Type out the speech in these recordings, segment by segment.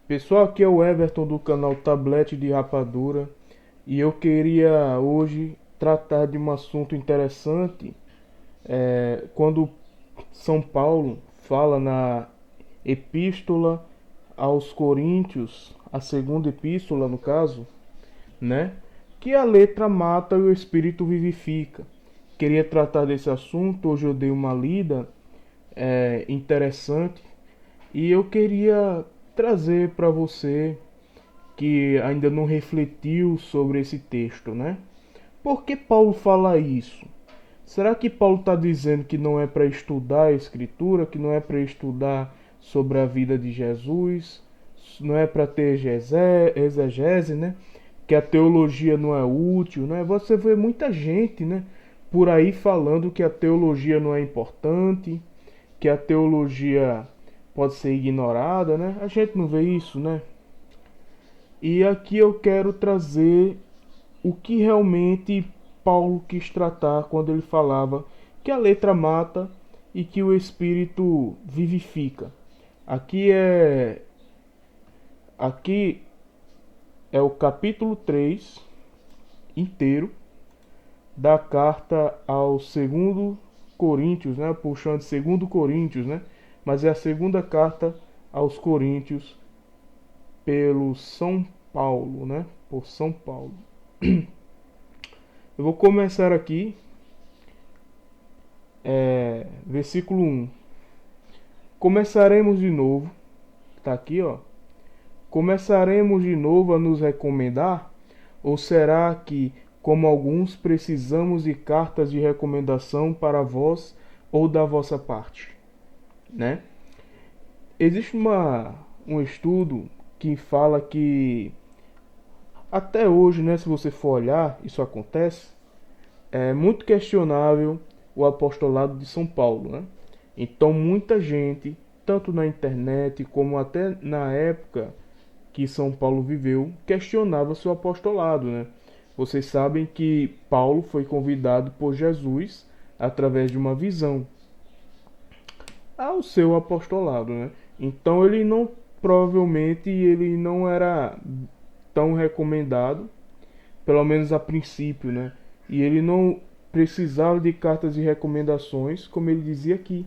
Pessoal, aqui é o Everton do canal Tablete de Rapadura e eu queria hoje tratar de um assunto interessante. Quando São Paulo fala na Epístola aos Coríntios, a segunda epístola no caso, né? Que a letra mata e o espírito vivifica. Queria tratar desse assunto, hoje eu dei uma lida interessante e eu queria trazer para você que ainda não refletiu sobre esse texto, né? Por que Paulo fala isso? Será que Paulo está dizendo que não é para estudar a Escritura, que não é para estudar sobre a vida de Jesus, não é para ter exegese, né? Que a teologia não é útil, né? Você vê muita gente, né? Por aí falando que a teologia não é importante, que a teologia pode ser ignorada, né? A gente não vê isso, né? E aqui eu quero trazer o que realmente Paulo quis tratar quando ele falava que a letra mata e que o espírito vivifica. Aqui é aqui é o capítulo 3 inteiro da carta ao segundo Coríntios, né? Puxando segundo Coríntios, né? Mas é a segunda carta aos Coríntios pelo São Paulo, né? Por São Paulo. Eu vou começar aqui, versículo 1. Começaremos de novo, tá aqui, ó. Começaremos de novo a nos recomendar? Ou será que, como alguns, precisamos de cartas de recomendação para vós ou da vossa parte, né? Existe um estudo que fala que até hoje, né, se você for olhar, isso acontece. É muito questionável o apostolado de São Paulo, né? Então muita gente, tanto na internet como até na época que São Paulo viveu, questionava seu apostolado, né? Vocês sabem que Paulo foi convidado por Jesus através de uma visão ao seu apostolado, né? Então ele não, provavelmente ele não era tão recomendado, pelo menos a princípio, né? E ele não precisava de cartas de recomendações, como ele dizia aqui,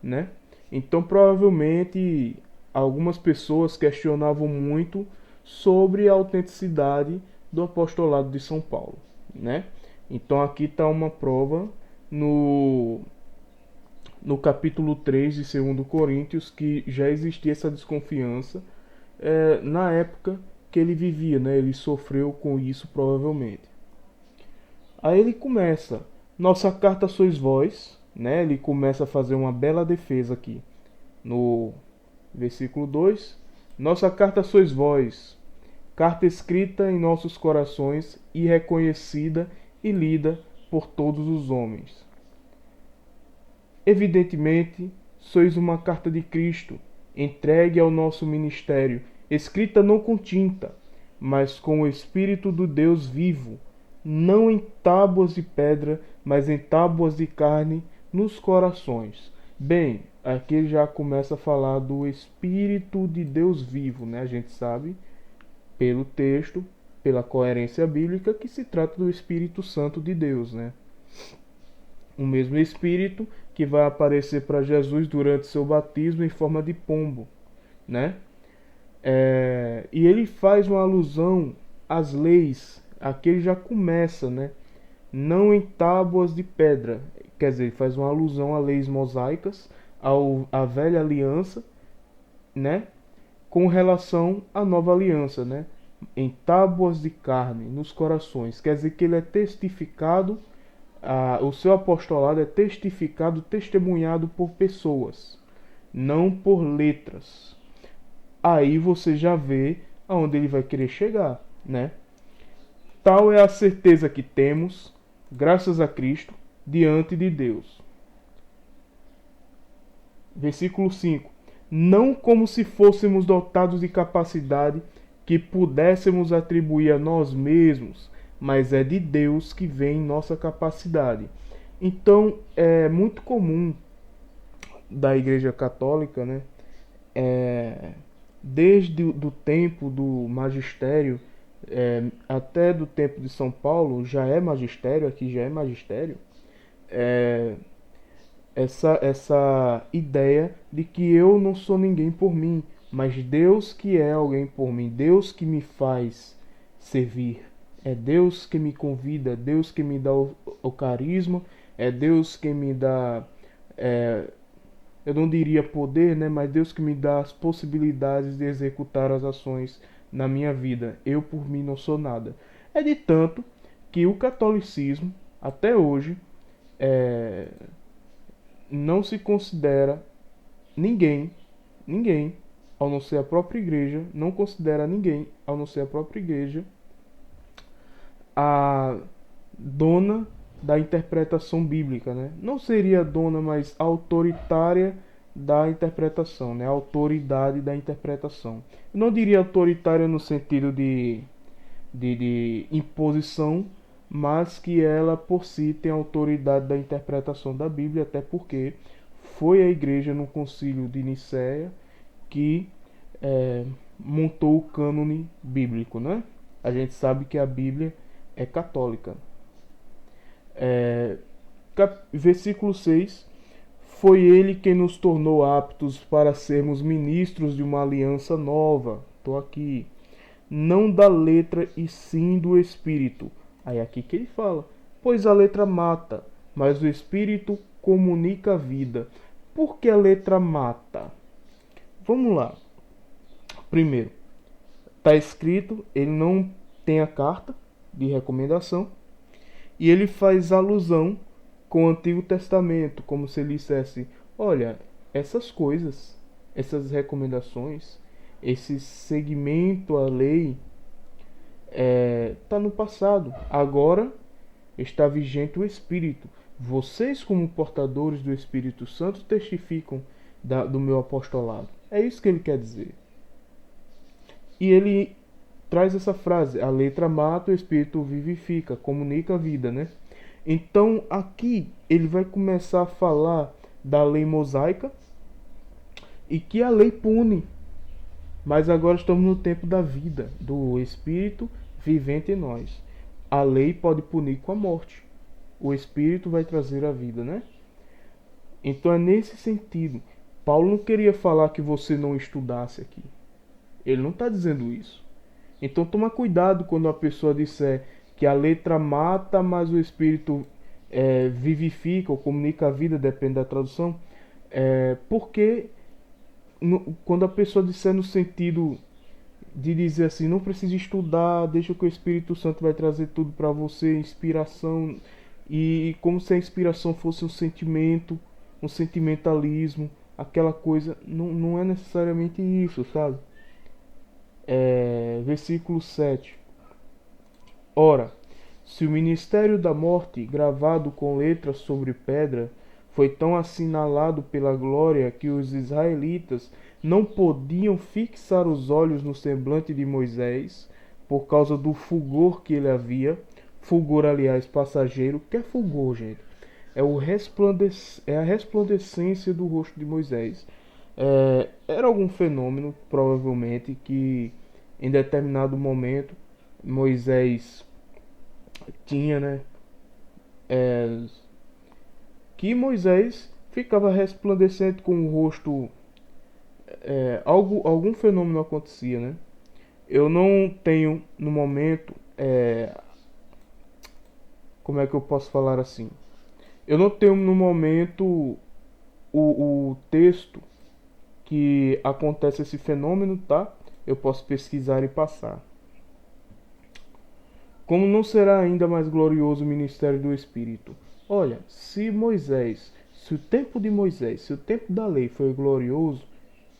né? Então provavelmente algumas pessoas questionavam muito sobre a autenticidade do apostolado de São Paulo, né? Então aqui está uma prova no capítulo 3 de 2 Coríntios que já existia essa desconfiança na época que ele vivia, né? Ele sofreu com isso provavelmente. Aí ele começa, nossa carta sois vós, né? Ele começa a fazer uma bela defesa aqui no versículo 2. Nossa carta sois vós, carta escrita em nossos corações e reconhecida e lida por todos os homens. Evidentemente, sois uma carta de Cristo, entregue ao nosso ministério, escrita não com tinta, mas com o Espírito do Deus vivo, não em tábuas de pedra, mas em tábuas de carne nos corações. Bem, aqui ele já começa a falar do Espírito de Deus vivo, né? A gente sabe, pelo texto, pela coerência bíblica, que se trata do Espírito Santo de Deus, né? O mesmo Espírito que vai aparecer para Jesus durante seu batismo em forma de pombo, né? E ele faz uma alusão às leis. Aqui ele já começa, né? Não em tábuas de pedra. Quer dizer, ele faz uma alusão a leis mosaicas, à velha aliança, né? Com relação à nova aliança, né? Em tábuas de carne, nos corações. Quer dizer que ele é testificado, o seu apostolado é testificado, testemunhado por pessoas, não por letras. Aí você já vê aonde ele vai querer chegar, né? Tal é a certeza que temos, graças a Cristo, diante de Deus. Versículo 5. Não como se fôssemos dotados de capacidade que pudéssemos atribuir a nós mesmos, mas é de Deus que vem nossa capacidade. Então, é muito comum da Igreja Católica, né? desde do tempo do magistério, até do tempo de São Paulo, já é magistério, aqui já é magistério, é, essa ideia de que eu não sou ninguém por mim, mas Deus que é alguém por mim, Deus que me faz servir, é Deus que me convida, é Deus que me dá o carisma, é Deus que me dá, eu não diria poder, né, mas Deus que me dá as possibilidades de executar as ações na minha vida. Eu por mim não sou nada. É de tanto que o catolicismo, até hoje, é, não se considera ninguém, ninguém, ao não ser a própria igreja, não considera ninguém, ao não ser a própria igreja, a dona da interpretação bíblica, né? Não seria dona, mas autoritária da interpretação, né? A autoridade da interpretação. Eu não diria autoritária no sentido de imposição, mas que ela por si tem autoridade da interpretação da Bíblia, até porque foi a igreja no concílio de Nicéia que montou o cânone bíblico, né? A gente sabe que a Bíblia é católica. Versículo 6: Foi ele quem nos tornou aptos para sermos ministros de uma aliança nova. Estou aqui. Não da letra e sim do Espírito. Aí aqui que ele fala: pois a letra mata, mas o Espírito comunica a vida. Por que a letra mata? Vamos lá. Primeiro, está escrito, ele não tem a carta de recomendação, e ele faz alusão com o Antigo Testamento, como se ele dissesse: olha, essas coisas, essas recomendações, esse segmento à lei está no passado. Agora está vigente o Espírito. Vocês, como portadores do Espírito Santo, testificam do meu apostolado. É isso que ele quer dizer. E ele traz essa frase: a letra mata, o Espírito vivifica, comunica a vida, né? Então aqui ele vai começar a falar da lei mosaica e que a lei pune. Mas agora estamos no tempo da vida, do Espírito vivente em nós. A lei pode punir com a morte. O Espírito vai trazer a vida, né? Então é nesse sentido. Paulo não queria falar que você não estudasse aqui. Ele não está dizendo isso. Então toma cuidado quando a pessoa disser que a letra mata, mas o Espírito vivifica ou comunica a vida, depende da tradução. Porque quando a pessoa disser no sentido de dizer assim, não precisa estudar, deixa que o Espírito Santo vai trazer tudo para você, inspiração, e como se a inspiração fosse um sentimento, um sentimentalismo, aquela coisa, não é necessariamente isso, sabe? Versículo 7. Ora, se o ministério da morte, gravado com letras sobre pedra, foi tão assinalado pela glória que os israelitas não podiam fixar os olhos no semblante de Moisés, por causa do fulgor que ele havia, fulgor, aliás, passageiro. Que é fulgor, gente? É a resplandecência do rosto de Moisés. Era algum fenômeno, provavelmente, que em determinado momento Moisés tinha, né? Que Moisés ficava resplandecente com o rosto. Algum fenômeno acontecia, né? Eu não tenho no momento, como é que eu posso falar assim? Eu não tenho no momento o texto que acontece esse fenômeno, tá? Eu posso pesquisar e passar. Como não será ainda mais glorioso o ministério do Espírito? Olha, se o tempo de Moisés, se o tempo da lei foi glorioso,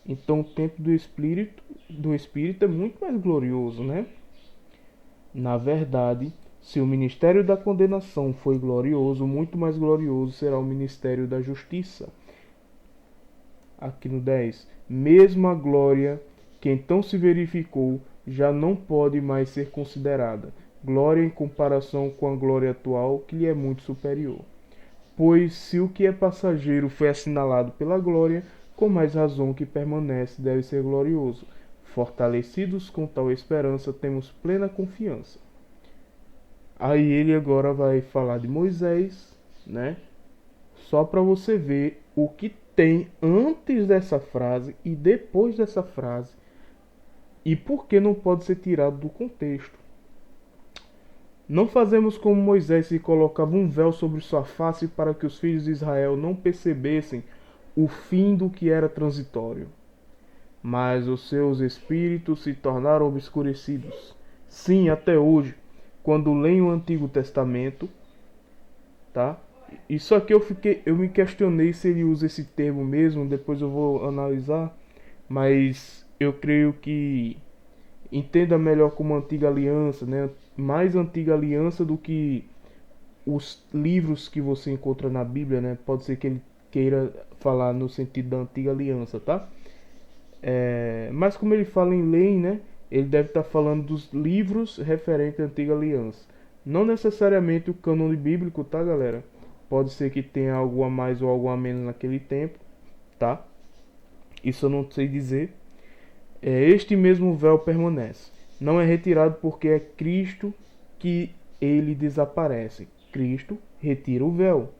então o tempo do Espírito é muito mais glorioso, né? Na verdade, se o ministério da condenação foi glorioso, muito mais glorioso será o ministério da justiça. Aqui no 10. Mesmo a glória que então se verificou já não pode mais ser considerada glória em comparação com a glória atual, que lhe é muito superior. Pois se o que é passageiro foi assinalado pela glória, com mais razão o que permanece deve ser glorioso. Fortalecidos com tal esperança, temos plena confiança. Aí ele agora vai falar de Moisés, né? Só para você ver o que tem antes dessa frase e depois dessa frase e por que não pode ser tirado do contexto. Não fazemos como Moisés, que colocava um véu sobre sua face para que os filhos de Israel não percebessem o fim do que era transitório. Mas os seus espíritos se tornaram obscurecidos. Sim, até hoje, quando leem o Antigo Testamento, tá? Isso aqui eu me questionei se ele usa esse termo mesmo, depois eu vou analisar, mas eu creio que entenda melhor como antiga aliança, né? Mais antiga aliança do que os livros que você encontra na Bíblia, né? Pode ser que ele queira falar no sentido da antiga aliança, tá? Mas como ele fala em lei, né? Ele deve estar falando dos livros referentes à antiga aliança. Não necessariamente o cânone bíblico, tá, galera? Pode ser que tenha algo a mais ou algo a menos naquele tempo, tá? Isso eu não sei dizer. Este mesmo véu permanece. Não é retirado porque é Cristo que ele desaparece. Cristo retira o véu.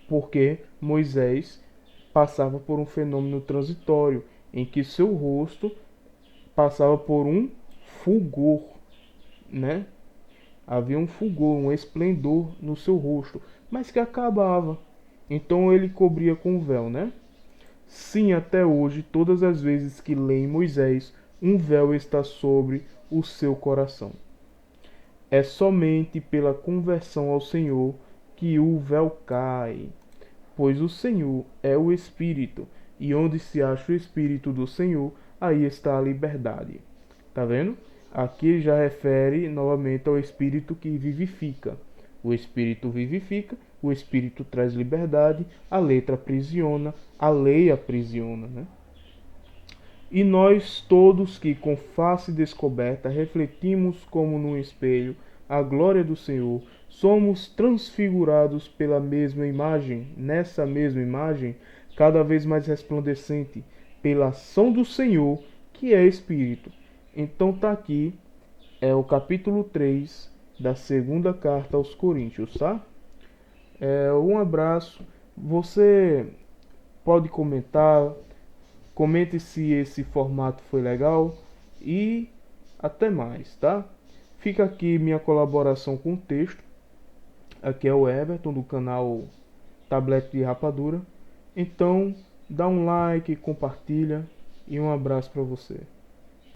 Porque Moisés passava por um fenômeno transitório em que seu rosto passava por um fulgor, né? Havia um fulgor, um esplendor no seu rosto, mas que acabava. Então ele cobria com o véu, né? Sim, até hoje, todas as vezes que leem Moisés, um véu está sobre o seu coração. É somente pela conversão ao Senhor que o véu cai, pois o Senhor é o Espírito, e onde se acha o Espírito do Senhor, aí está a liberdade. Tá vendo? Aqui já refere novamente ao Espírito que vivifica. O Espírito vivifica, o Espírito traz liberdade, a letra aprisiona, a lei aprisiona, né? E nós todos que com face descoberta refletimos como num espelho a glória do Senhor, somos transfigurados pela mesma imagem, nessa mesma imagem, cada vez mais resplandecente, pela ação do Senhor, que é Espírito. Então tá aqui, é o capítulo 3 da segunda carta aos Coríntios, tá? Um abraço. Você pode comentar, comente se esse formato foi legal e até mais, tá? Fica aqui minha colaboração com o texto. Aqui é o Everton do canal Tablete de Rapadura. Então, dá um like, compartilha e um abraço para você.